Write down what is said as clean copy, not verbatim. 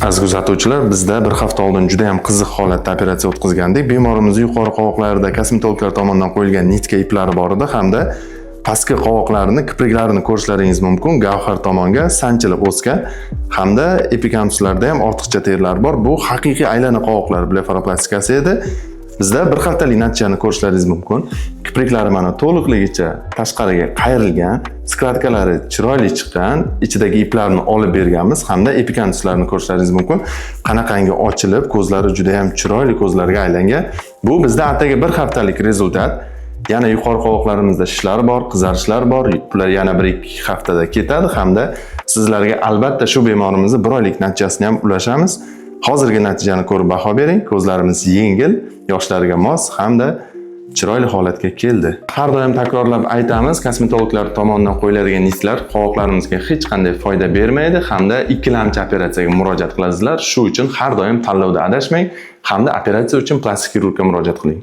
Aziz kuzatuvchilar, bizda bir hafta oldin juda ham qiziq holatda operatsiya o'tkazgandik. Bemorimiz yuqori qovoqlarida kosmetologlar tomonidan qo'yilgan nitka iplari bor edi hamda pastki qovoqlarini, kipriklarini ko'rishlaringiz mumkin. Gavhar tomonga sanchilib o'sgan hamda epikantuslarda ham ortiqcha terlar bor. Bu haqiqiy aylana qovoqlar blefaroplastikasi edi. Bizda bir haftalik natijani ko'rishlaringiz mumkin. Kipriklari mana to'liqligicha tashqariga qayrilgan, skladkalari chiroyli chiqqan, ichidagi iplarni olib berganmiz hamda epikantuslarni ko'rishlaringiz mumkin. Qanaqangi ochilib, ko'zlari juda ham chiroyli ko'zlarga aylangan. Bu bizda atigi bir haftalik rezultat. Yana yuqori qovoqlarimizda shishlar bor, qizarishlar bor. Bular yana 1-2 haftada ketadi hamda sizlarga albatta shu bemorimizni 1 oylik natijasini ham ulashamiz. Hozirgi natijani ko'rib baho bering. Ko'zlarimiz yengil, yoshlariga mos hamda chiroyli holatga keldi. Har doim takrorlab aytamiz, kosmetologlar tomonidan qo'yiladigan nitklar qovoqlarimizga hech qanday foyda bermaydi hamda ikkilamchi operatsiyaga murojaat qilasizlar. Shu uchun har doim tanlovda adashmang hamda operatsiya uchun plastik xirurgga murojaat qiling.